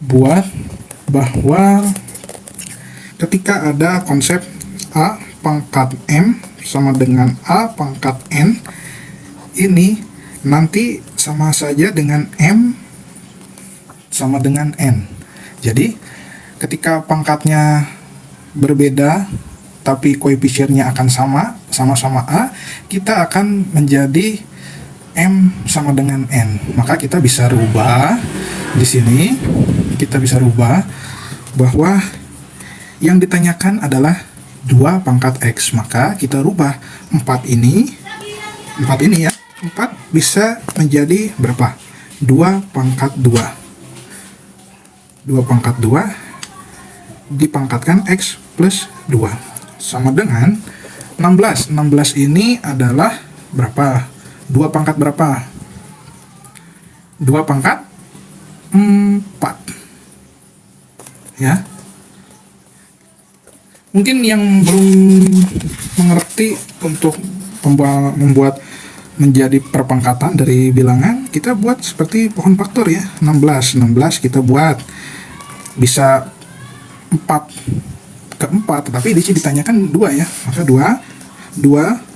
buat bahwa ketika ada konsep A pangkat M sama dengan A pangkat N, ini nanti sama saja dengan M sama dengan N. Jadi ketika pangkatnya berbeda tapi koefisiennya akan sama-sama A, kita akan menjadi M sama dengan N. Maka kita bisa rubah di sini, kita bisa rubah bahwa yang ditanyakan adalah 2 pangkat X. Maka kita rubah 4 ini ya, 4 bisa menjadi berapa? 2 pangkat 2. 2 pangkat 2 dipangkatkan X plus 2 sama dengan 16. 16 ini adalah berapa? 2 pangkat berapa? 2 pangkat 4. Ya. Mungkin yang belum mengerti untuk membuat menjadi perpangkatan dari bilangan, kita buat seperti pohon faktor ya. 16 kita buat bisa 4 ke 4, tetapi di sini ditanyakan 2 ya. Maka 2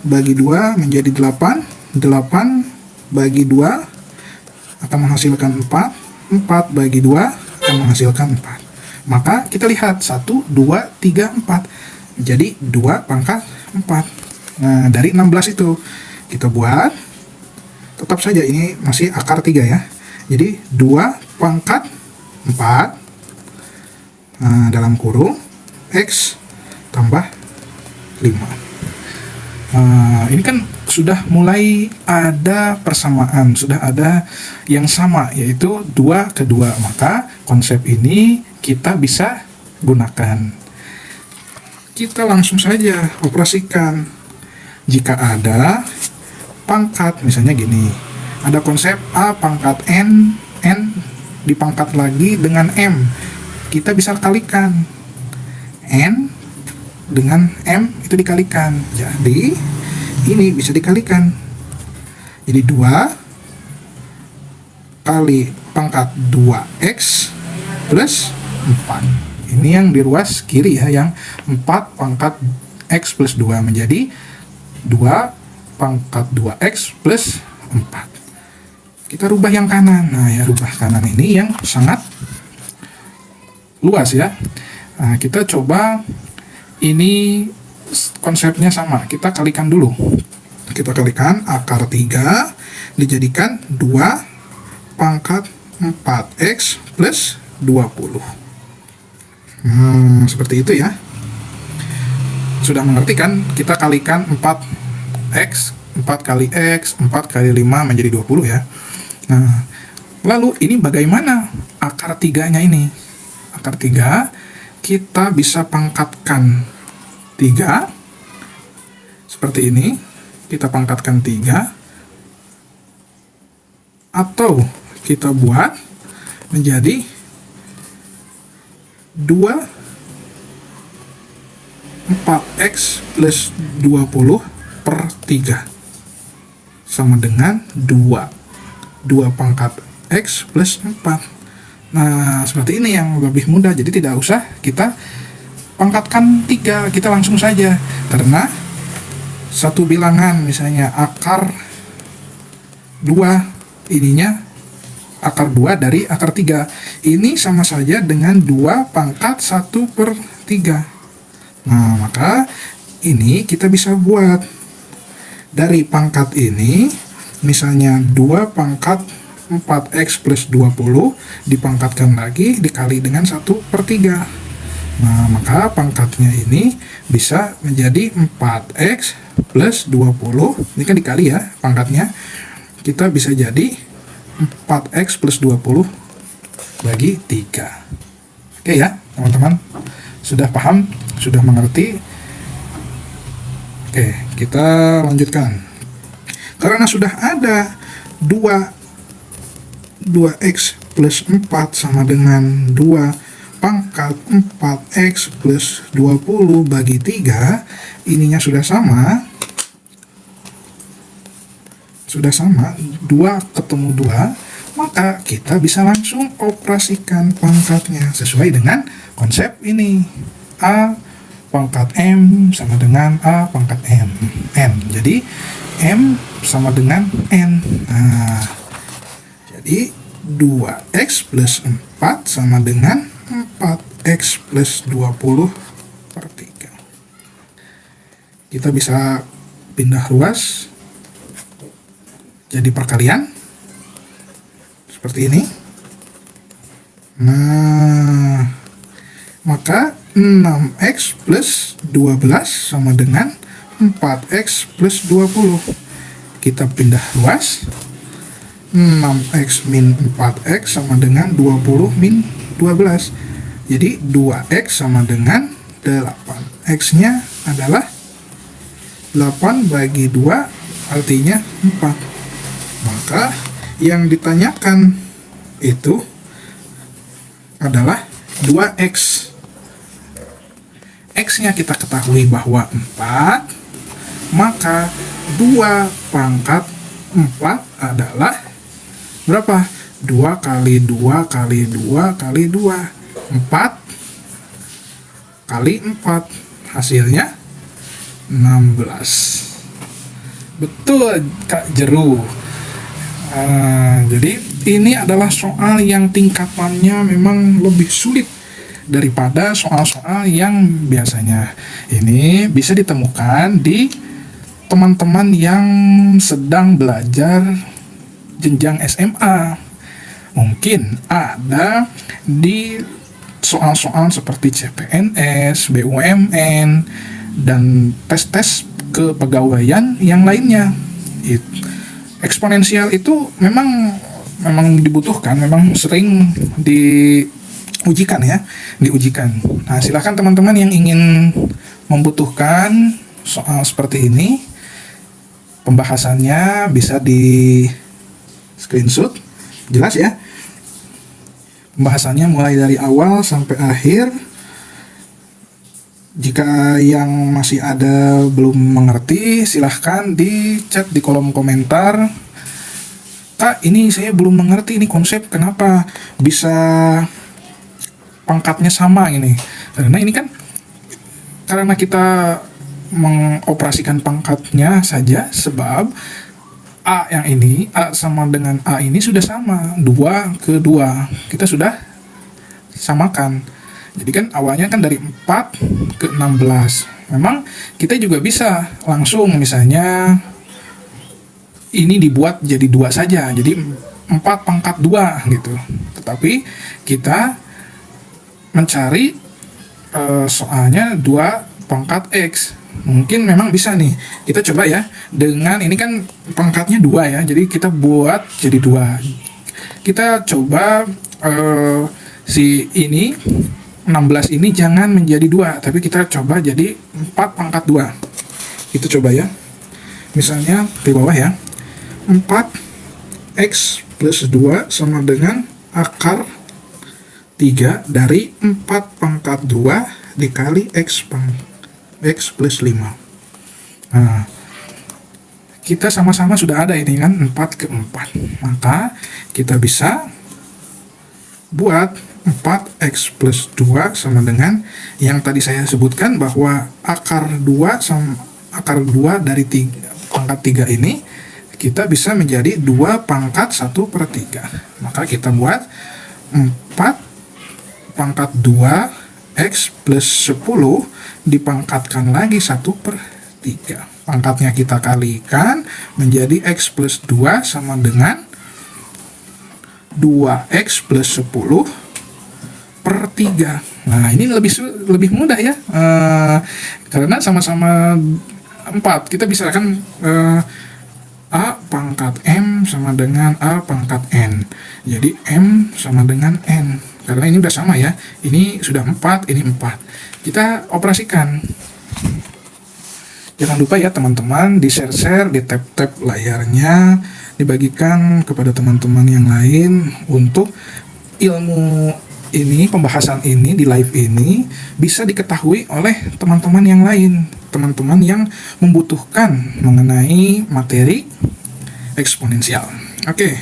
bagi 2 menjadi 8. 8 bagi 2 akan menghasilkan 4. 4 bagi 2 akan menghasilkan 4. Maka kita lihat 1, 2, 3, 4. Jadi 2 pangkat 4. Nah, dari 16 itu kita buat, tetap saja ini masih akar 3 ya. Jadi 2 pangkat 4, nah, dalam kurung X tambah 5. Ini kan sudah mulai ada persamaan, sudah ada yang sama, yaitu 2 ke 2. Maka konsep ini kita bisa gunakan. Kita langsung saja operasikan. Jika ada pangkat, misalnya gini, ada konsep A pangkat N dipangkat lagi dengan M, kita bisa kalikan. N dengan M itu dikalikan, jadi ini bisa dikalikan. Jadi 2 kali pangkat 2X plus 4. Ini yang di ruas kiri ya, yang 4 pangkat X plus 2 menjadi 2 pangkat 2X plus 4. Kita rubah yang kanan. Nah ya, rubah kanan ini yang sangat luas ya. Nah, kita coba, ini konsepnya sama, kita kalikan dulu. Kita kalikan akar 3 dijadikan 2 pangkat 4X plus 20. Seperti itu ya. Sudah mengerti kan? Kita kalikan 4X, 4 kali X, 4 kali 5 menjadi 20 ya. Nah, lalu ini bagaimana akar 3-nya ini? Akar 3 kita bisa pangkatkan 3 seperti ini. Kita pangkatkan 3, atau kita buat menjadi 2 4X plus 20 per 3 sama dengan 2 pangkat X plus 4. Nah, seperti ini yang lebih mudah. Jadi tidak usah kita pangkatkan 3, kita langsung saja. Karena satu bilangan misalnya akar 2, ininya akar 2 dari akar 3. Ini sama saja dengan 2 pangkat 1 per 3. Nah, maka ini kita bisa buat dari pangkat ini, misalnya 2 pangkat 4X plus 20 dipangkatkan lagi dikali dengan 1 per 3. Nah, maka pangkatnya ini bisa menjadi 4X plus 20. Ini kan dikali ya pangkatnya. Kita bisa jadi 4X plus 20 bagi 3. Oke ya, teman-teman. Sudah paham? Sudah mengerti? Oke, kita lanjutkan. Karena sudah ada 2x plus 4 sama dengan 2 pangkat 4x plus 20 bagi 3, ininya sudah sama. Sudah sama, 2 ketemu 2, maka kita bisa langsung operasikan pangkatnya sesuai dengan konsep ini. A pangkat M sama dengan A pangkat N. Jadi M sama dengan N. Nah, jadi 2X plus 4 sama dengan 4X plus 20 per 3. Kita bisa pindah ruas jadi perkalian seperti ini. Nah, maka 6X plus 12 sama dengan 4X plus 20. Kita pindah ruas. 6X min 4X sama dengan 20 min 12. Jadi 2X sama dengan 8. X-nya adalah 8 bagi 2 artinya 4. Maka yang ditanyakan itu adalah 2X. X-nya kita ketahui bahwa 4, maka 2 pangkat 4 adalah berapa? 2 kali 2 kali 2 kali 2. 4 kali 4. Hasilnya 16. Betul, Kak Jeru. Jadi ini adalah soal yang tingkatannya memang lebih sulit daripada soal-soal yang biasanya. Ini bisa ditemukan di teman-teman yang sedang belajar jenjang SMA. Mungkin ada di soal-soal seperti CPNS, BUMN, dan tes-tes kepegawaian yang lainnya. Eksponensial itu memang dibutuhkan, memang sering diujikan ya, diujikan. Nah, silakan teman-teman yang ingin membutuhkan soal seperti ini, pembahasannya bisa di screenshot, jelas ya. Pembahasannya mulai dari awal sampai akhir. Jika yang masih ada belum mengerti, silahkan di chat di kolom komentar. Kak, ini saya belum mengerti ini konsep, kenapa bisa pangkatnya sama ini? Karena ini kan karena kita mengoperasikan pangkatnya saja, sebab A yang ini, A sama dengan A ini sudah sama, 2 ke 2 kita sudah samakan. Jadi kan awalnya kan dari 4 ke 16. Memang kita juga bisa langsung misalnya ini dibuat jadi 2 saja, jadi 4 pangkat 2 gitu. Tetapi kita mencari soalnya 2 pangkat X. Mungkin memang bisa nih, kita coba ya, dengan ini kan pangkatnya 2 ya, jadi kita buat jadi 2. Kita coba si ini 16 ini jangan menjadi 2, tapi kita coba jadi 4 pangkat 2. Kita coba ya, misalnya di bawah ya, 4X plus 2 sama dengan akar 3 dari 4 pangkat 2 dikali X plus 5. Nah, kita sama-sama sudah ada ini kan, 4 ke 4. Maka kita bisa buat 4X plus 2 sama dengan yang tadi saya sebutkan, bahwa akar 2 sama akar 2 dari pangkat 3 ini kita bisa menjadi 2 pangkat 1 per 3. Maka kita buat 4 pangkat 2 X plus 10 dipangkatkan lagi 1 per 3. Pangkatnya kita kalikan menjadi X plus 2 sama dengan 2X plus 10 per 3. Nah, ini lebih mudah ya, karena sama-sama 4. Kita bisa kan A pangkat M sama dengan A pangkat N. Jadi M sama dengan N. Karena ini udah sama ya. Ini sudah 4, ini 4. Kita operasikan. Jangan lupa ya teman-teman, di share-share, di tap-tap layarnya, dibagikan kepada teman-teman yang lain untuk ilmu ini, pembahasan ini di live ini bisa diketahui oleh teman-teman yang lain, teman-teman yang membutuhkan mengenai materi eksponensial. Oke,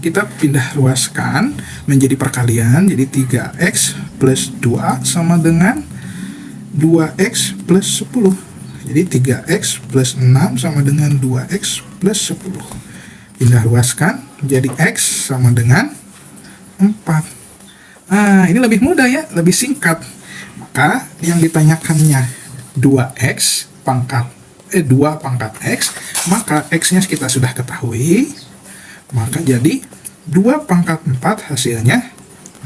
kita pindah ruaskan menjadi perkalian. Jadi 3x plus 2 sama dengan 2x plus 10. Jadi 3x plus 6 sama dengan 2x plus 10. Pindah ruaskan menjadi x sama dengan 4. Nah, ini lebih mudah ya, lebih singkat. Maka yang ditanyakannya 2x pangkat 2 pangkat x, maka x-nya kita sudah ketahui. Maka jadi 2 pangkat 4 hasilnya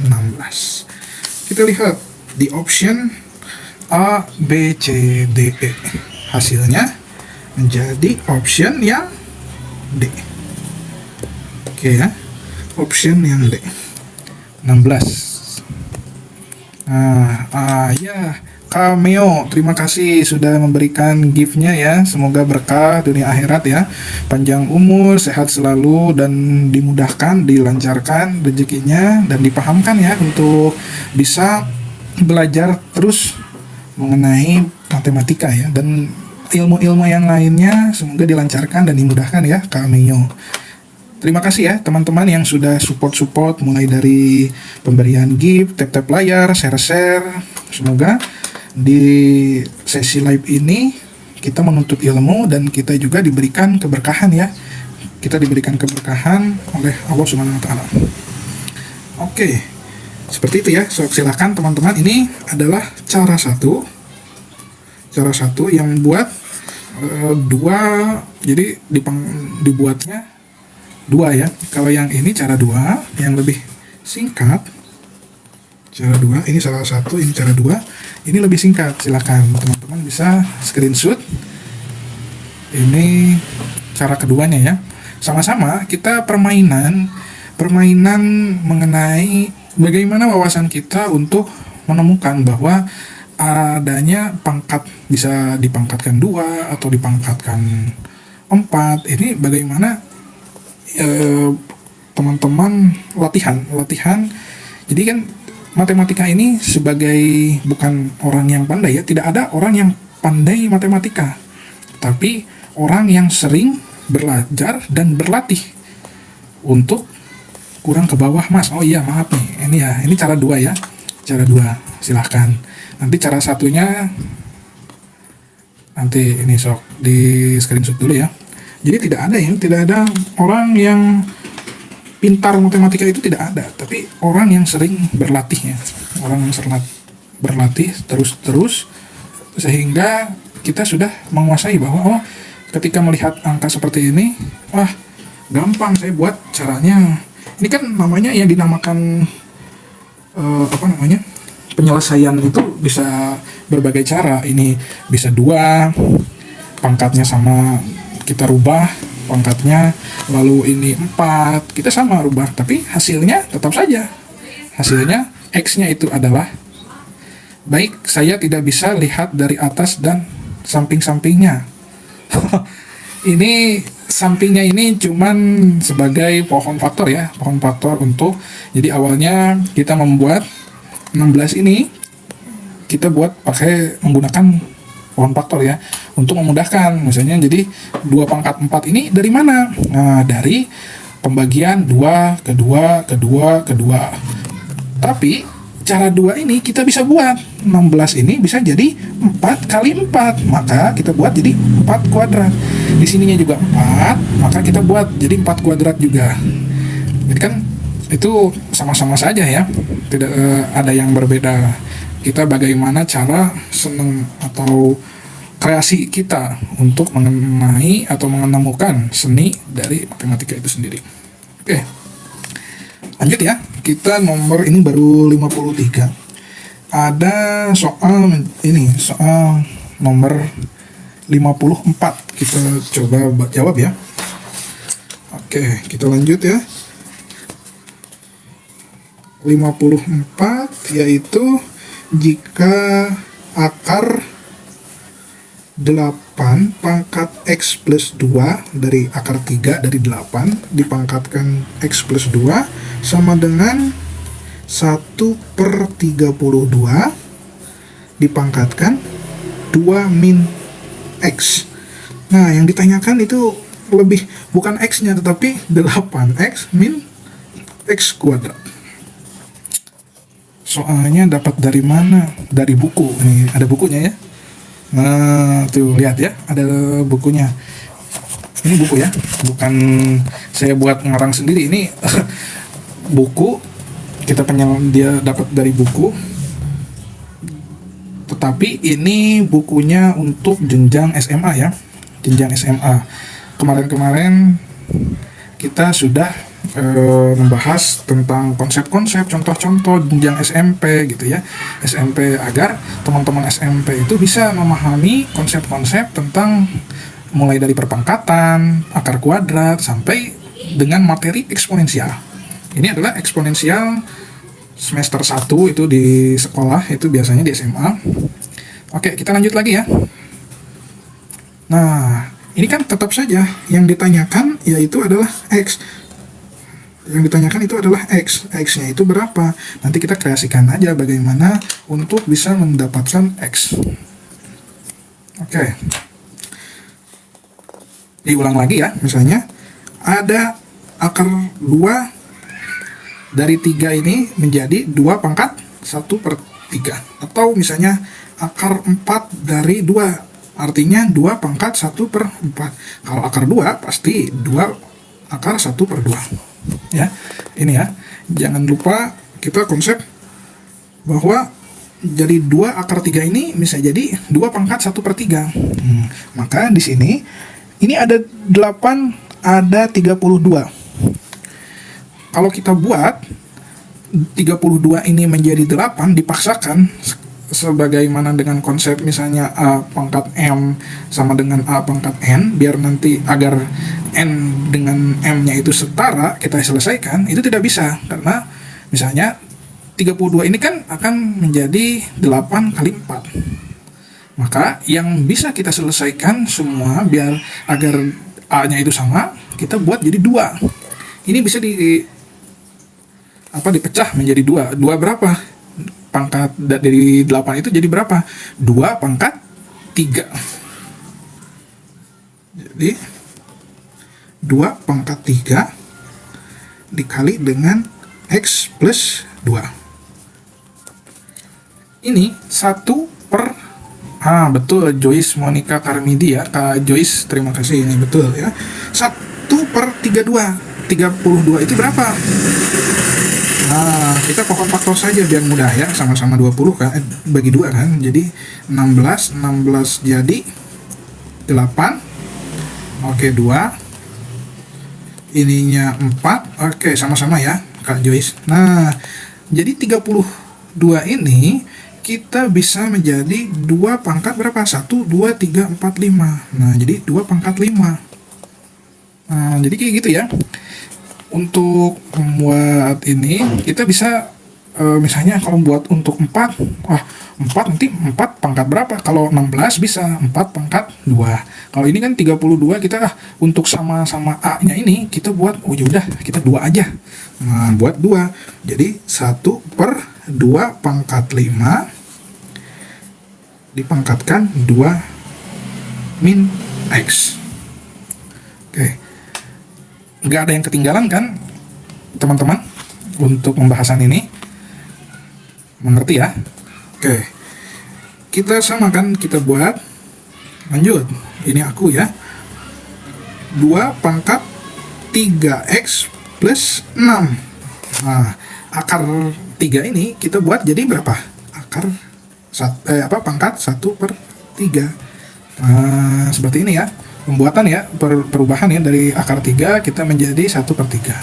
16. Kita lihat di option A, B, C, D, E. Hasilnya menjadi option yang D. Oke ya, option yang D. 16. Ya, Cameo, terima kasih sudah memberikan gift-nya ya. Semoga berkah dunia akhirat ya. Panjang umur, sehat selalu, dan dimudahkan, dilancarkan rezekinya, dan dipahamkan ya untuk bisa belajar terus mengenai matematika ya. Dan ilmu-ilmu yang lainnya semoga dilancarkan dan dimudahkan ya, Cameo. Terima kasih ya teman-teman yang sudah support mulai dari pemberian gift, tap-tap layar, share-share. Semoga di sesi live ini kita menuntut ilmu dan kita juga diberikan keberkahan ya. Kita diberikan keberkahan oleh Allah Subhanahu wa taala. Oke. Seperti itu ya. So, silakan teman-teman, ini adalah cara satu yang buat dua, jadi dibuatnya dua ya. Kalau yang ini cara dua yang lebih singkat, cara dua, ini salah satu, ini cara dua, ini lebih singkat. Silakan teman-teman bisa screenshot. Ini cara keduanya ya. Sama-sama kita permainan mengenai bagaimana wawasan kita untuk menemukan bahwa adanya pangkat, bisa dipangkatkan 2 atau dipangkatkan 4. Ini bagaimana teman-teman latihan. Jadi kan matematika ini sebagai bukan orang yang pandai ya, tidak ada orang yang pandai matematika, tapi orang yang sering belajar dan berlatih untuk kurang ke bawah mas. Oh iya maaf nih, ini ya, ini cara 2 ya, cara 2 silahkan. Nanti cara satunya nanti ini sok di screenshot dulu ya. Jadi tidak ada orang yang pintar matematika, itu tidak ada, tapi orang yang sering berlatih ya, orang yang sering berlatih terus sehingga kita sudah menguasai bahwa oh ketika melihat angka seperti ini, wah gampang saya buat caranya. Ini kan namanya yang dinamakan penyelesaian itu bisa berbagai cara. Ini bisa 2 pangkatnya sama, kita rubah pangkatnya, lalu ini 4 kita sama rubah, tapi hasilnya tetap saja, hasilnya X-nya itu adalah baik. Saya tidak bisa lihat dari atas dan samping-sampingnya. Ini sampingnya ini cuman sebagai pohon faktor ya, pohon faktor untuk, jadi awalnya kita membuat 16 ini kita buat pakai menggunakan pohon faktor ya, untuk memudahkan. Misalnya jadi 2 pangkat 4 ini dari mana? Nah, dari pembagian 2 ke 2 ke 2 ke 2. Tapi cara 2 ini kita bisa buat 16 ini bisa jadi 4 kali 4, maka kita buat jadi 4 kuadrat. Di sininya juga 4, maka kita buat jadi 4 kuadrat juga. Jadi kan itu sama-sama saja ya, tidak ada yang berbeda. Kita bagaimana cara senang atau kreasi kita untuk mengenai atau menemukan seni dari matematika itu sendiri. Oke, lanjut ya. Kita nomor ini baru 53. Ada soal ini, soal nomor 54. Kita coba jawab ya. Oke, kita lanjut ya. 54 yaitu jika akar 8 pangkat X plus 2 dari akar 3 dari 8 dipangkatkan X plus 2 sama dengan 1/32 dipangkatkan 2 min X. Nah, yang ditanyakan itu lebih bukan X-nya tetapi 8X min X kuadrat. Soalnya dapat dari mana? Dari buku. Ini ada bukunya ya. Nah, tuh lihat ya, ada bukunya. Ini buku ya, bukan saya buat ngarang sendiri. Ini buku kita dia dapat dari buku. Tetapi ini bukunya untuk jenjang SMA ya, jenjang SMA. Kemarin-kemarin kita sudah membahas tentang konsep-konsep, contoh-contoh jenjang SMP gitu ya, SMP, agar teman-teman SMP itu bisa memahami konsep-konsep tentang mulai dari perpangkatan, akar kuadrat, sampai dengan materi eksponensial. Ini adalah eksponensial semester 1 itu di sekolah, itu biasanya di SMA. Oke, kita lanjut lagi ya. Nah, ini kan tetap saja yang ditanyakan yaitu adalah X. Yang ditanyakan itu adalah X. X-nya itu berapa? Nanti kita kreasikan aja bagaimana untuk bisa mendapatkan X. Oke. Diulang lagi ya, misalnya ada akar 2 dari 3 ini menjadi 2 pangkat 1/3. Atau misalnya akar 4 dari 2, artinya 2 pangkat 1/4. Kalau akar 2 pasti 2 akar 1/2. Ya, ini ya, jangan lupa kita konsep bahwa jadi 2 akar 3 ini bisa jadi 2 pangkat 1/3. Maka di sini ini ada 8, ada 32. Kalau kita buat 32 ini menjadi 8, dipaksakan sebagaimana dengan konsep misalnya A pangkat M sama dengan A pangkat N, biar nanti agar N dengan M-nya itu setara, kita selesaikan, itu tidak bisa. Karena misalnya 32 ini kan akan menjadi 8 kali 4. Maka yang bisa kita selesaikan semua biar agar A-nya itu sama, kita buat jadi 2. Ini bisa dipecah menjadi 2. 2 berapa? Pangkat dari 8 itu jadi berapa? 2 pangkat 3. Jadi 2 pangkat 3 dikali dengan X plus 2. Ini 1 per betul, Joyce Monica Karmidi ya, Kak Joyce, terima kasih, ini betul ya. 1/32. 32 itu berapa? Nah, kita pokok faktor saja biar mudah ya, sama-sama 20 kan, bagi 2 kan, jadi 16 jadi 8. Oke, 2. Ininya 4. Oke, sama-sama ya, Kak Joyce. Nah, jadi 32 ini kita bisa menjadi 2 pangkat berapa? 1, 2, 3, 4, 5. Nah, jadi 2 pangkat 5. Nah, jadi kayak gitu ya. Untuk membuat ini, kita bisa misalnya kalau buat untuk 4, 4 nanti 4 pangkat berapa? Kalau 16 bisa 4 pangkat 2. Kalau ini kan 32, kita untuk sama-sama A-nya ini, kita buat, udah kita 2 aja. Nah, buat 2. Jadi 1/2 pangkat 5 dipangkatkan 2 min X. Oke. Nggak ada yang ketinggalan kan, teman-teman, untuk pembahasan ini? Mengerti ya? Oke. Kita samakan, kita buat. Lanjut. Ini aku ya. 2 pangkat 3X plus 6. Nah, akar 3 ini kita buat jadi berapa? Akar pangkat 1/3. Nah, seperti ini ya. Pembuatan ya, perubahan ya, dari akar 3 kita menjadi 1/3.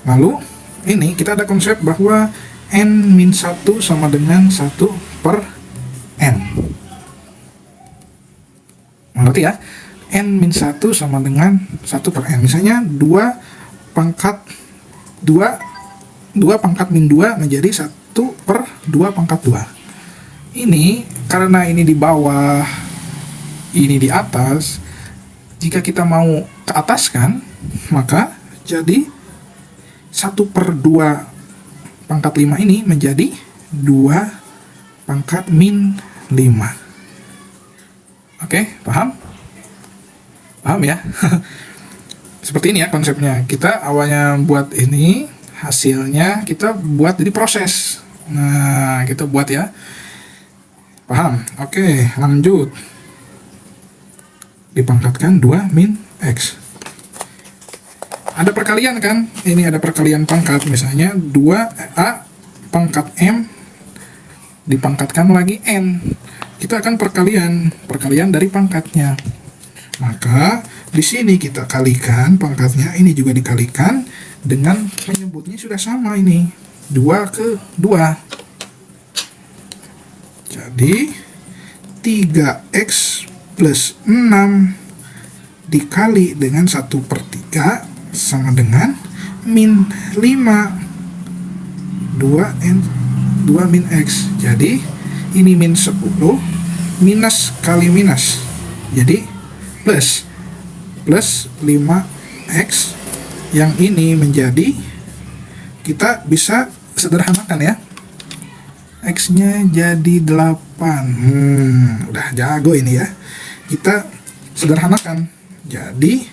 Lalu ini kita ada konsep bahwa N-1 sama dengan 1/N. Mengerti ya? N-1 sama dengan 1/N. Misalnya 2 pangkat 2 pangkat min 2 menjadi 1/2 pangkat 2. Ini karena ini di bawah, ini di atas. Jika kita mau ke atas kan, maka jadi 1/2 pangkat 5 ini menjadi 2 pangkat min 5. Oke, paham? Paham ya? Seperti ini ya konsepnya. Kita awalnya buat ini, hasilnya kita buat jadi proses. Nah, kita buat ya. Paham? Oke, lanjut. Dipangkatkan 2 min X. Ada perkalian kan? Ini ada perkalian pangkat. Misalnya 2A pangkat M dipangkatkan lagi N. Kita akan perkalian dari pangkatnya. Maka di sini kita kalikan pangkatnya, ini juga dikalikan dengan menyebutnya sudah sama ini. 2 ke 2. Jadi 3X plus 6 dikali dengan 1/3 sama dengan min 5 2 min X. Jadi ini min 10 minus kali minus, jadi plus 5X. Yang ini menjadi, kita bisa sederhanakan ya, X nya jadi 8. Udah jago ini ya. Kita sederhanakan jadi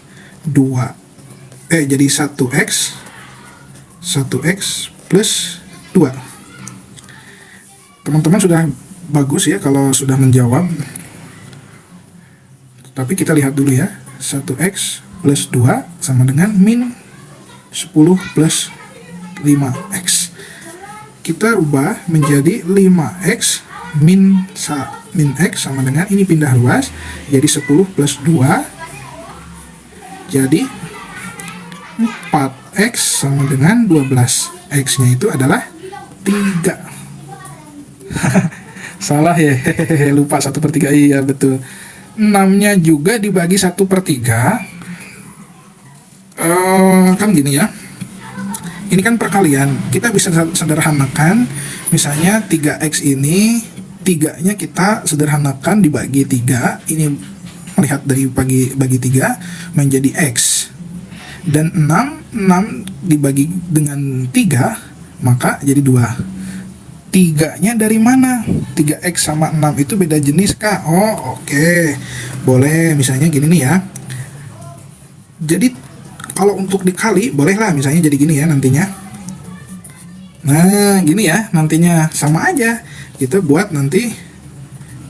1X plus 2. Teman-teman sudah bagus ya kalau sudah menjawab. Tapi kita lihat dulu ya. 1X plus 2 sama dengan min 10 plus 5X. Kita rubah menjadi 5X min X sama dengan, ini pindah ruas, jadi 10 plus 2, jadi 4X sama dengan 12. X nya itu adalah 3. Salah ya, lupa 1/3. Iya betul. 6 nya juga dibagi 1/3. Kan gini ya, ini kan perkalian, kita bisa sederhanakan. Misalnya 3X ini, 3 nya kita sederhanakan dibagi 3, ini melihat dari bagi 3 menjadi X, dan 6 dibagi dengan 3 maka jadi 2. 3-nya dari mana? 3X sama 6 itu beda jenis kah? Oh oke. Boleh misalnya gini nih ya. Jadi kalau untuk dikali bolehlah misalnya jadi gini ya nantinya. Nah gini ya nantinya, sama aja. Kita buat nanti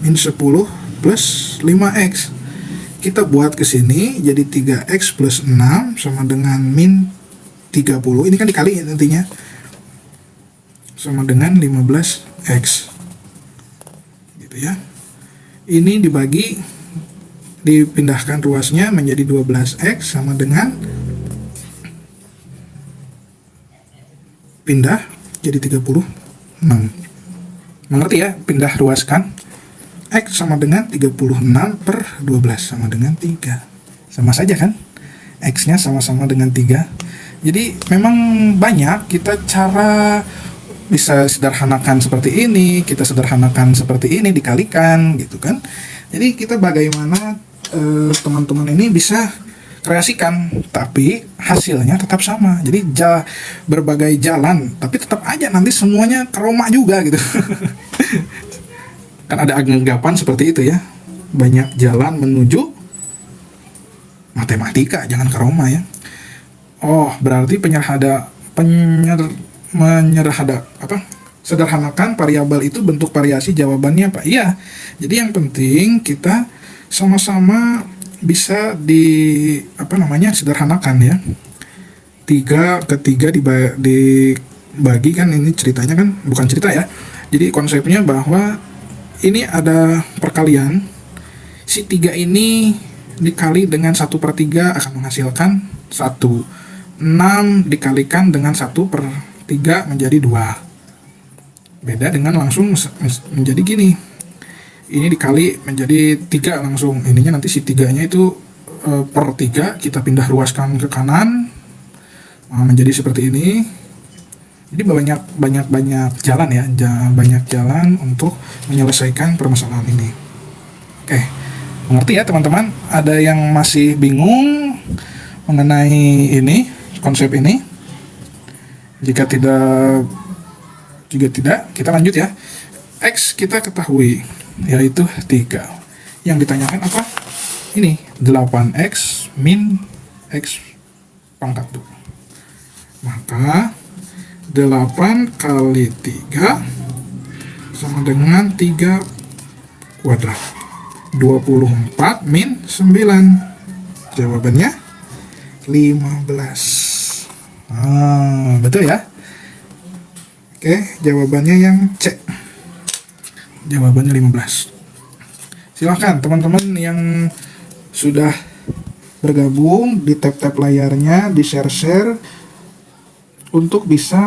min 10 plus 5X. Kita buat ke sini jadi 3X plus 6 sama dengan min 30. Ini kan dikali nantinya, sama dengan 15X gitu ya. Ini dipindahkan ruasnya menjadi 12X sama dengan, pindah jadi 36. Mengerti ya, pindah ruaskan. X sama dengan 36/12 sama dengan 3. Sama saja kan, X nya sama-sama dengan 3. Jadi memang banyak kita cara bisa sederhanakan seperti ini, kita sederhanakan seperti ini, dikalikan gitu kan. Jadi kita bagaimana teman-teman ini bisa kreasikan, tapi hasilnya tetap sama. Jadi berbagai jalan, tapi tetap aja nanti semuanya ke Roma juga gitu. Kan ada anggapan seperti itu ya, banyak jalan menuju matematika, jangan ke Roma ya. Oh berarti sederhanakan variabel itu bentuk variasi jawabannya apa? Iya. Jadi yang penting kita sama-sama bisa sederhanakan ya. 3 ke 3 dibagi kan, ini ceritanya kan bukan cerita ya. Jadi konsepnya bahwa ini ada perkalian. Si 3 ini dikali dengan 1/3 akan menghasilkan 1. 6 dikalikan dengan 1/3 menjadi 2. Beda dengan langsung menjadi gini. Ini dikali menjadi 3 langsung. Ininya nanti si 3-nya itu per 3 kita pindah ruaskan ke kanan. Menjadi seperti ini. Jadi banyak jalan ya, banyak jalan untuk menyelesaikan permasalahan ini. Oke, mengerti ya teman-teman? Ada yang masih bingung mengenai ini, konsep ini? Jika tidak, kita lanjut ya. X kita ketahui, yaitu 3. Yang ditanyakan apa? Ini, 8X min X pangkat 2. Maka 8 kali 3 sama dengan 3 kuadrat. 24 min 9. Jawabannya 15. Betul ya? Oke, jawabannya yang C. Jawabannya 15. Silahkan teman-teman yang sudah bergabung di tap-tap layarnya, di share-share untuk bisa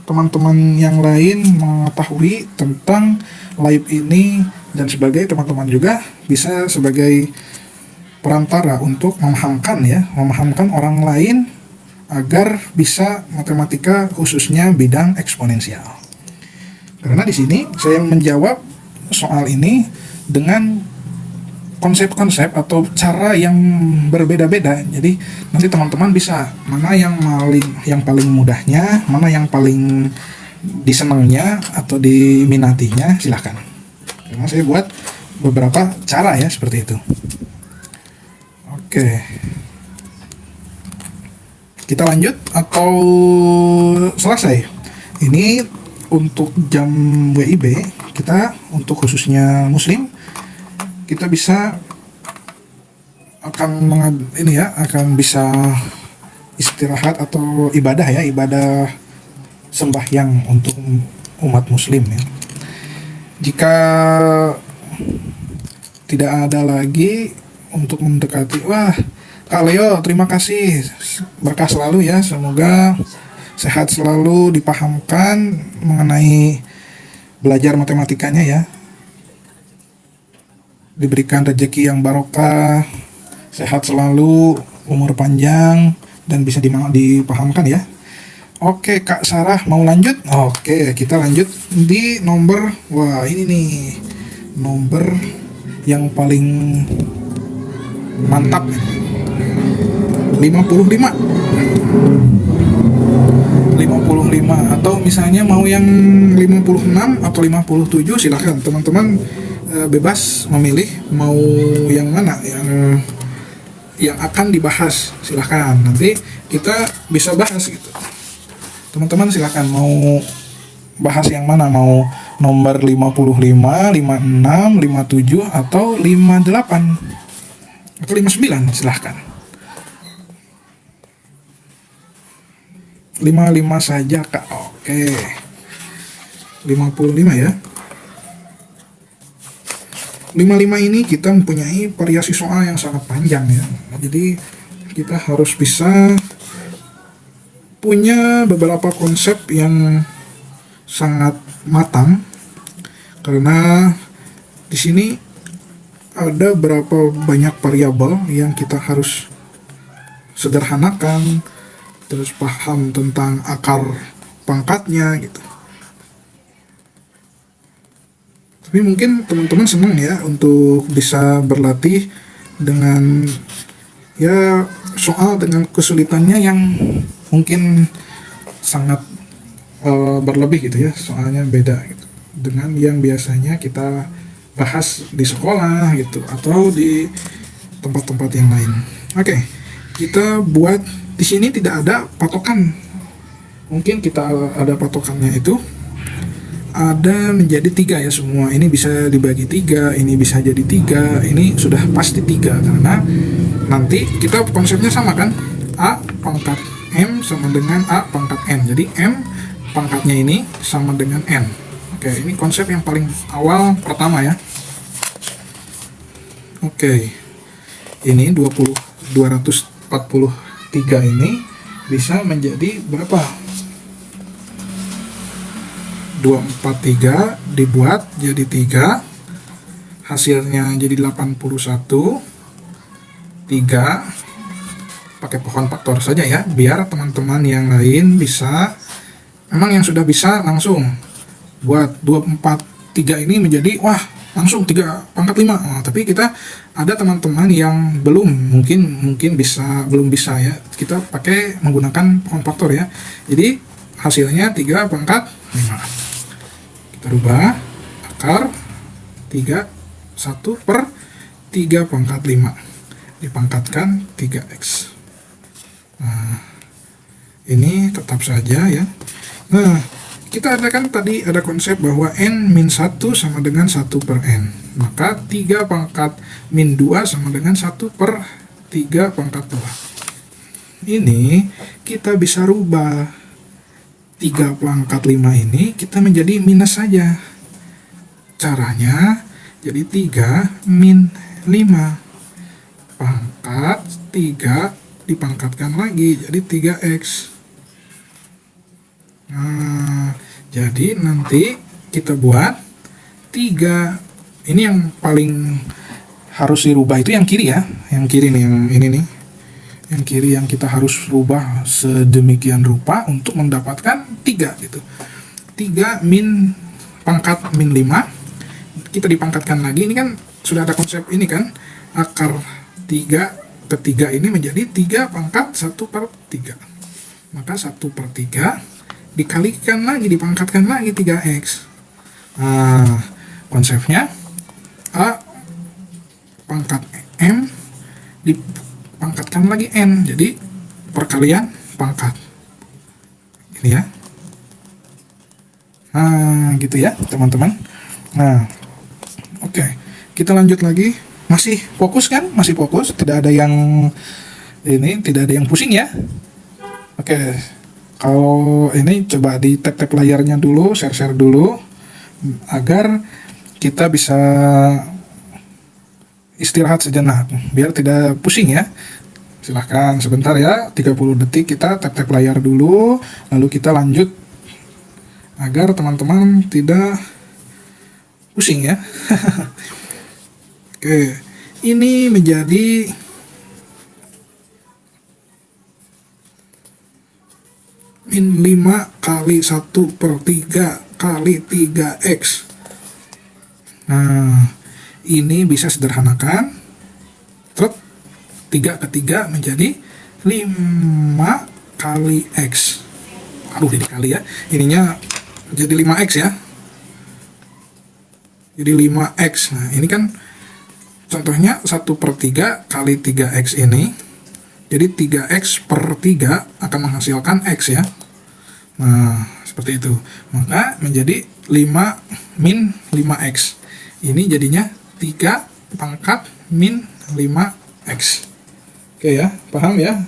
teman-teman yang lain mengetahui tentang live ini, dan sebagai teman-teman juga bisa sebagai perantara untuk memahamkan orang lain agar bisa matematika khususnya bidang eksponensial. Karena di sini saya menjawab soal ini dengan konsep-konsep atau cara yang berbeda-beda. Jadi nanti teman-teman bisa mana yang paling mudahnya, mana yang paling disenangnya atau diminatinya, silahkan. Karena saya buat beberapa cara ya seperti itu. Oke. Kita lanjut atau selesai? Ini untuk jam WIB kita, untuk khususnya muslim, kita bisa akan bisa istirahat atau ibadah sembahyang untuk umat muslim ya. Jika tidak ada lagi untuk mendekati, Kak Leo, terima kasih, berkah selalu ya, semoga sehat selalu, dipahamkan mengenai belajar matematikanya ya, diberikan rezeki yang barokah, sehat selalu, umur panjang, dan bisa dipahamkan ya. Oke, Kak Sarah mau lanjut? Oke, kita lanjut di nomor, ini nih nomor yang paling mantap, 55 atau misalnya mau yang 56 atau 57, silahkan teman-teman bebas memilih mau yang mana yang akan dibahas, silahkan nanti kita bisa bahas gitu. Teman-teman silahkan mau bahas yang mana, mau nomor 55, 56, 57 atau 58 atau 59, silahkan. 55 saja Kak. Oke. 55 ya. 55 ini kita mempunyai variasi soal yang sangat panjang ya. Jadi kita harus bisa punya beberapa konsep yang sangat matang, karena di sini ada berapa banyak variabel yang kita harus sederhanakan, terus paham tentang akar pangkatnya gitu. Tapi mungkin teman-teman senang ya untuk bisa berlatih dengan ya soal dengan kesulitannya yang mungkin sangat berlebih gitu ya, soalnya beda gitu dengan yang biasanya kita bahas di sekolah gitu atau di tempat-tempat yang lain. Oke, kita buat di sini tidak ada patokan. Mungkin kita ada patokannya, itu ada menjadi 3 ya semua. Ini bisa dibagi 3, ini bisa jadi 3, ini sudah pasti 3 karena nanti kita konsepnya sama kan. A pangkat M sama dengan A pangkat N. Jadi M pangkatnya ini sama dengan N. Oke, ini konsep yang paling awal pertama ya. Oke. Ini 243 ini bisa menjadi berapa? 243 dibuat jadi 3, hasilnya jadi 81. 3 pakai pohon faktor saja ya, biar teman-teman yang lain bisa, memang yang sudah bisa langsung buat 243 ini menjadi langsung 3 pangkat 5. Tapi kita ada teman-teman yang belum belum bisa ya, kita pakai menggunakan pohon faktor ya. Jadi hasilnya 3 pangkat 5. Kita rubah akar 3 1 per 3 pangkat 5 dipangkatkan 3x. Nah, ini tetap saja ya Nah, kita ada kan tadi ada konsep bahwa n min 1 sama dengan 1 per n. Maka 3 pangkat min 2 sama dengan 1 per 3 pangkat 2. Ini kita bisa rubah 3 pangkat 5 ini kita menjadi minus saja. Caranya jadi 3 min 5. Pangkat 3 dipangkatkan lagi jadi 3x. Nah, jadi nanti kita buat 3. Ini yang paling harus dirubah itu yang kiri ya. Yang kiri nih, yang ini nih. Yang kiri yang kita harus rubah sedemikian rupa untuk mendapatkan 3 gitu. 3 min pangkat min 5. Kita dipangkatkan lagi. Ini kan sudah ada konsep ini kan. Akar 3 ke 3 ini menjadi 3 pangkat 1 per 3. Maka 1 per 3 dikalikan lagi, dipangkatkan lagi 3x. Nah, konsepnya A pangkat M dipangkatkan lagi N. Jadi perkalian pangkat. Ini ya. Nah, gitu ya teman-teman. Nah, oke. Kita lanjut lagi. Masih fokus kan? Masih fokus. Tidak ada yang ini, tidak ada yang pusing ya. Oke. Kalau ini coba di tap-tap layarnya dulu, share-share dulu, agar kita bisa istirahat sejenak, biar tidak pusing ya. Silahkan sebentar ya, 30 detik kita tap-tap layar dulu, lalu kita lanjut, agar teman-teman tidak pusing ya. Oke, ini menjadi min 5 kali 1 per 3 kali 3x. Nah, ini bisa sederhanakan. Terus 3 ke 3 menjadi 5 kali x. Aduh, ini kali ya. Ininya jadi 5x ya. Jadi 5x. Nah, ini kan contohnya 1 per 3 kali 3x ini. Jadi 3x per 3 akan menghasilkan x ya. Nah, seperti itu. Maka menjadi 5 min 5x. Ini jadinya 3 pangkat min 5x. Oke ya, paham ya?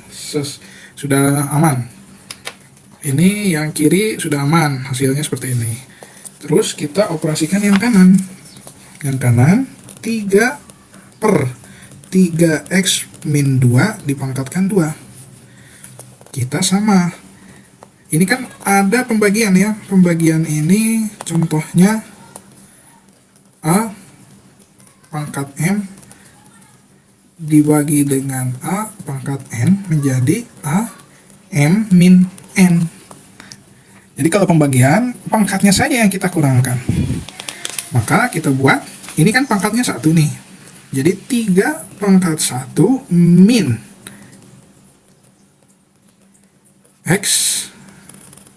Sudah aman. Ini yang kiri sudah aman, hasilnya seperti ini. Terus kita operasikan yang kanan. Yang kanan 3 per 3x min 2 dipangkatkan 2. Kita sama. Ini kan ada pembagian ya. Pembagian ini contohnya A pangkat M dibagi dengan A pangkat N menjadi A M min N. Jadi kalau pembagian, pangkatnya saja yang kita kurangkan. Maka kita buat, ini kan pangkatnya 1 nih. Jadi 3 pangkat 1 min X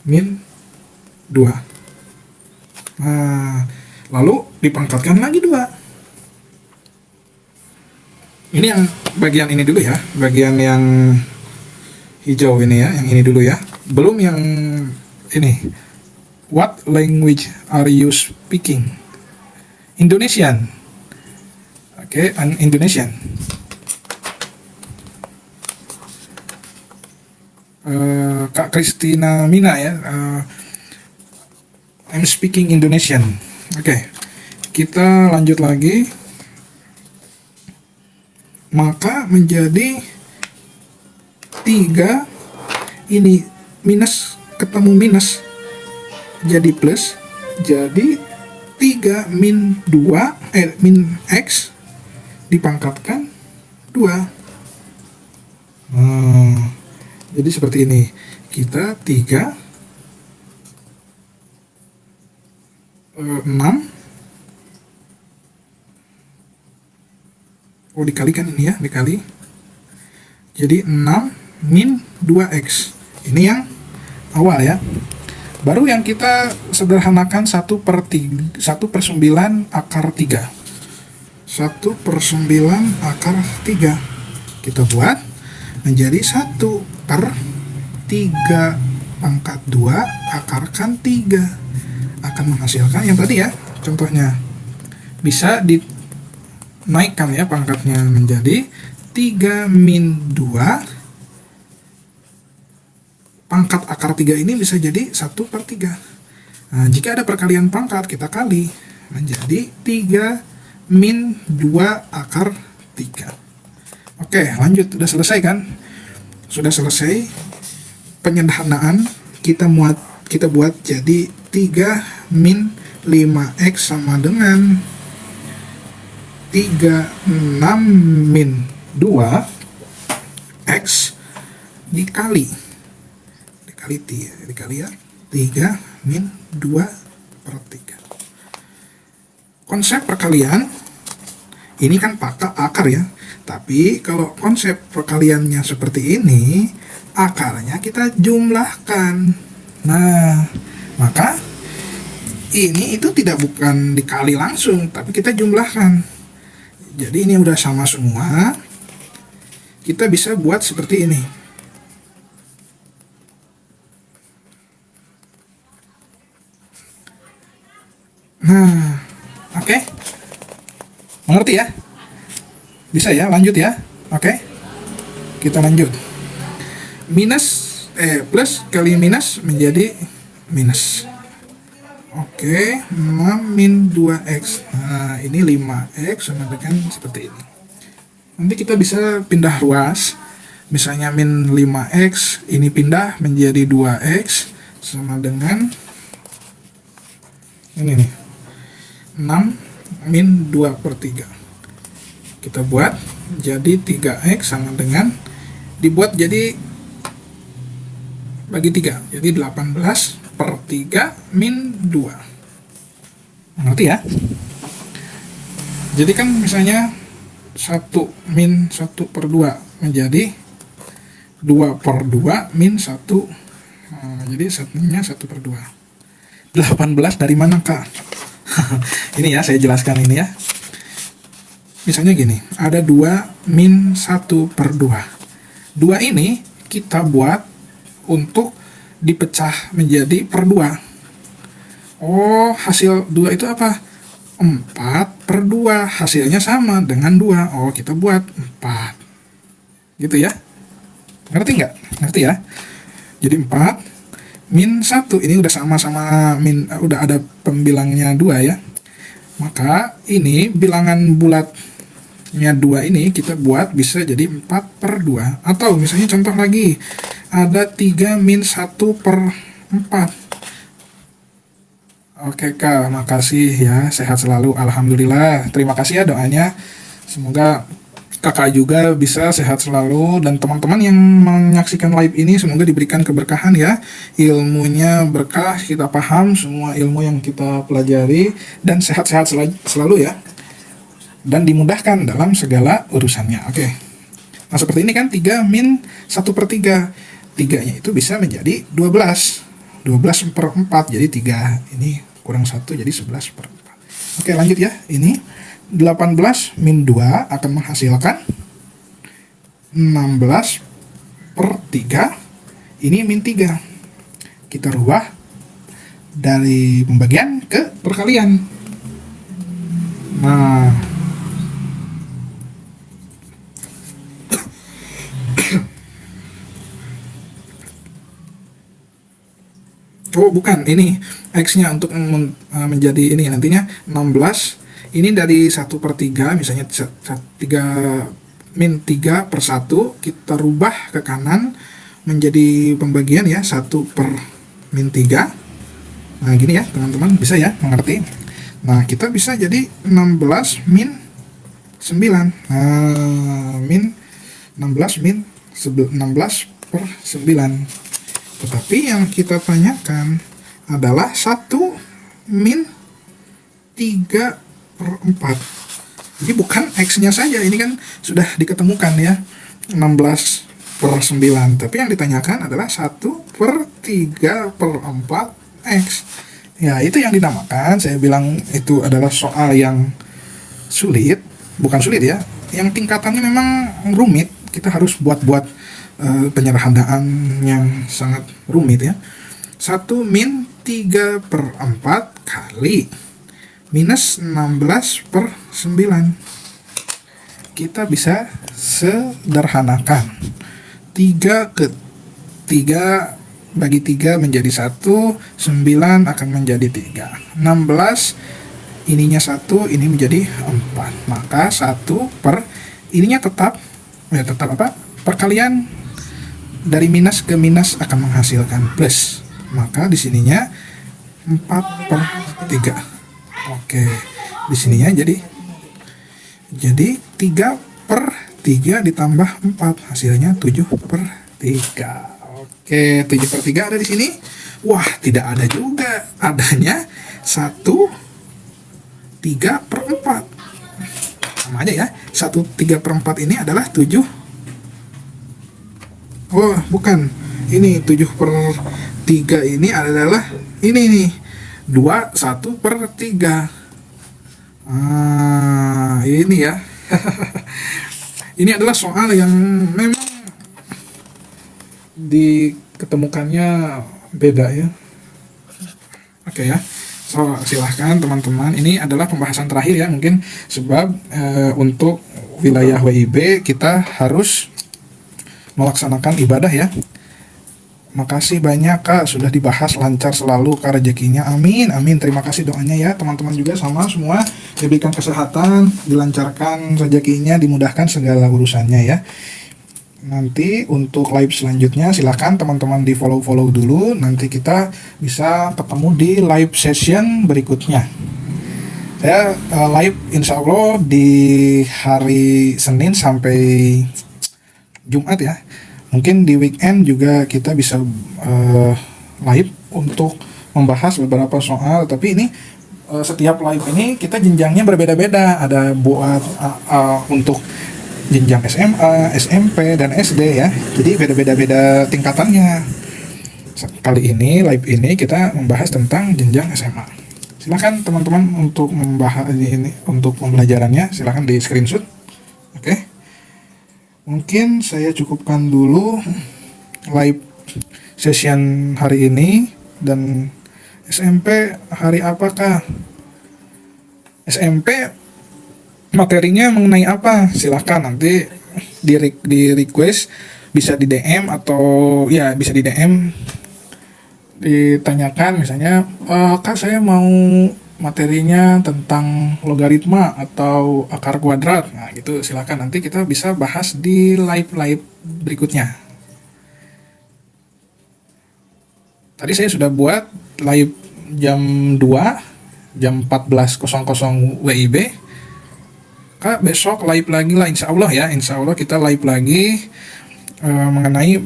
min 2. Nah, lalu dipangkatkan lagi 2. Ini yang bagian ini dulu ya, bagian yang hijau ini ya, yang ini dulu ya. Belum yang ini. What language are you speaking? Indonesian. Oke, Indonesian. Kak Kristina Mina ya. I'm speaking Indonesian. Oke, kita lanjut lagi. Maka menjadi 3 ini minus ketemu minus jadi plus, jadi 3 min 2 min x dipangkatkan 2. Jadi seperti ini, kita 3 6. Oh, dikalikan ini ya, dikali. Jadi 6 min 2x. Ini yang awal ya. Baru yang kita sederhanakan 1 per 9 akar 3. 1 per 9 akar 3. Kita buat menjadi 1 per 3 pangkat 2 akarkan 3 akan menghasilkan yang tadi ya, contohnya bisa dinaikkan ya pangkatnya menjadi 3 min 2, pangkat akar 3 ini bisa jadi 1/3. Nah, jika ada perkalian pangkat, kita kali menjadi 3 min 2 akar 3. Oke, lanjut. Sudah selesai kan? Sudah selesai penyederhanaan. Kita buat jadi 3 min 5x sama dengan 36 min 2x dikali ya 3 min 2/3. Konsep perkalian ini kan fakta akar ya, tapi kalau konsep perkaliannya seperti ini, akarnya kita jumlahkan. Nah, maka ini itu bukan dikali langsung, tapi kita jumlahkan. Jadi ini udah sama semua, kita bisa buat seperti ini. Nah, oke. Mengerti ya? Bisa ya, lanjut ya. Oke. Kita lanjut. Plus kali minus menjadi minus. Oke, 6 min 2x. Nah, ini 5x sama dengan seperti ini. Nanti kita bisa pindah ruas. Misalnya min 5x, ini pindah menjadi 2x sama dengan ini nih. 6 min 2/3. Kita buat jadi 3x sama dengan dibuat jadi bagi 3. Jadi 18/3 min 2. Mengerti ya? Jadi kan misalnya 1 min 1/2 menjadi 2/2 min 1. Nah, jadi satunya 1/2. 18 dari mana, Kak? Ini ya, saya jelaskan ini ya. Misalnya gini, ada 2 min 1/2. 2 ini kita buat untuk dipecah menjadi per 2. Oh, hasil 2 itu apa? 4/2. Hasilnya sama dengan 2. Oh, kita buat 4. Gitu ya. Ngerti nggak? Ngerti ya? Jadi 4 min 1. Ini udah sama-sama udah ada pembilangnya 2 ya. Maka ini bilangan bulatnya 2 ini kita buat bisa jadi 4/2. Atau misalnya contoh lagi, ada 3 min 1/4. Oke Kak, makasih ya, sehat selalu, alhamdulillah. Terima kasih ya doanya. Semoga Kakak juga bisa sehat selalu, dan teman-teman yang menyaksikan live ini semoga diberikan keberkahan ya. Ilmunya berkah, kita paham semua ilmu yang kita pelajari, dan sehat-sehat selalu ya. Dan dimudahkan dalam segala urusannya. Oke. Nah, seperti ini kan 3 min 1/3. 3-nya itu bisa menjadi 12. 12/4, jadi 3. Ini kurang 1, jadi 11/4. Oke, lanjut ya. Ini 18 min 2 akan menghasilkan 16/3. Ini min 3. Kita rubah dari pembagian ke perkalian. Nah, oh bukan, ini X-nya untuk menjadi ini nantinya 16. Ini dari 1/3, misalnya 3 min 3/1, kita rubah ke kanan menjadi pembagian ya, 1/min3. Nah gini ya teman-teman, bisa ya mengerti. Nah kita bisa jadi 16 min 9. Nah, 16/9. Tetapi yang kita tanyakan adalah 1 min 3/4. Jadi bukan X-nya saja, ini kan sudah diketemukan ya, 16/9. Tapi yang ditanyakan adalah 1/3/4 X. Ya, itu yang dinamakan, saya bilang itu adalah soal yang sulit. Bukan sulit ya, yang tingkatannya memang rumit. Kita harus buat-buat penyederhanaan yang sangat rumit ya. 1 min 3/4 kali minus 16/9. Kita bisa sederhanakan. 3 bagi 3 menjadi 1, 9 akan menjadi 3. 16 ininya 1, ini menjadi 4. Maka 1 per ininya tetap apa? Perkalian dari minus ke minus akan menghasilkan plus. Maka di sininya 4/3. Oke, di sininya jadi 3/3 ditambah 4, hasilnya 7/3. Oke, 7/3 ada di sini. Wah, tidak ada juga. Adanya 1/3/4. Sama aja ya. 1/3/4 ini adalah 7. Oh, bukan. Ini 7/3 ini adalah ini nih. 1/3. Ini ya. Ini adalah soal yang memang diketemukannya beda ya. Oke ya. So, silahkan teman-teman. Ini adalah pembahasan terakhir ya mungkin, sebab untuk wilayah WIB kita harus melaksanakan ibadah ya. Makasih banyak Kak, sudah dibahas, lancar selalu Kak rezekinya, amin amin. Terima kasih doanya ya teman-teman, juga sama semua diberikan kesehatan, dilancarkan rezekinya, dimudahkan segala urusannya ya. Nanti untuk live selanjutnya silahkan teman-teman di follow dulu, nanti kita bisa ketemu di live session berikutnya. Saya live insya Allah di hari Senin sampai Jumat ya. Mungkin di weekend juga kita bisa live untuk membahas beberapa soal, tapi ini setiap live ini kita jenjangnya berbeda-beda. Ada buat untuk jenjang SMA, SMP, dan SD ya. Jadi beda-beda tingkatannya. Kali ini live ini kita membahas tentang jenjang SMA. Silakan teman-teman untuk membahas ini, untuk pembelajarannya silakan di screenshot. Oke. Mungkin saya cukupkan dulu live session hari ini. Dan SMP hari apakah? SMP materinya mengenai apa? Silahkan nanti di request, bisa di DM atau ya bisa di DM, ditanyakan misalnya, Kak saya mau materinya tentang logaritma atau akar kuadrat. Nah gitu, silakan nanti kita bisa bahas di live berikutnya. Tadi saya sudah buat live jam 2, jam 14.00 WIB. Kak besok live lagi lah insya Allah ya. Insya Allah kita live lagi mengenai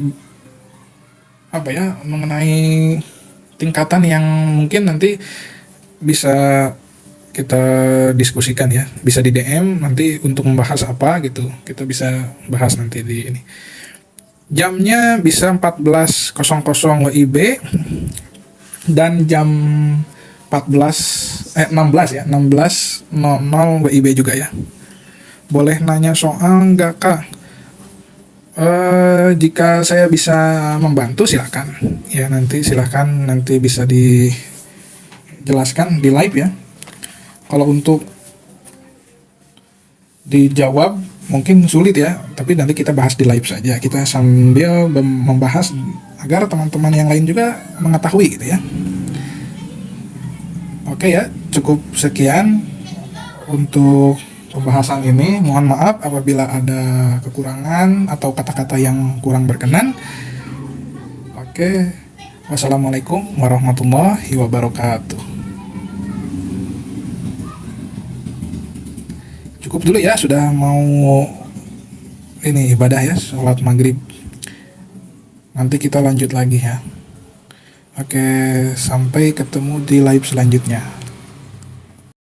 apa ya, mengenai tingkatan yang mungkin nanti bisa kita diskusikan ya, bisa di DM nanti untuk membahas apa gitu, kita bisa bahas nanti di ini. Jamnya bisa 14.00 WIB dan jam 16 ya, 16.00 WIB juga ya. Boleh nanya soal nggak Kak? Jika saya bisa membantu silakan ya, nanti silakan, nanti bisa dijelaskan di live ya. Kalau untuk dijawab mungkin sulit ya, tapi nanti kita bahas di live saja. Kita sambil membahas agar teman-teman yang lain juga mengetahui gitu ya. Oke ya, cukup sekian untuk pembahasan ini. Mohon maaf apabila ada kekurangan atau kata-kata yang kurang berkenan. Oke, wassalamualaikum warahmatullahi wabarakatuh. Cukup dulu ya, sudah mau ini ibadah ya, sholat maghrib. Nanti kita lanjut lagi ya. Oke, sampai ketemu di live selanjutnya.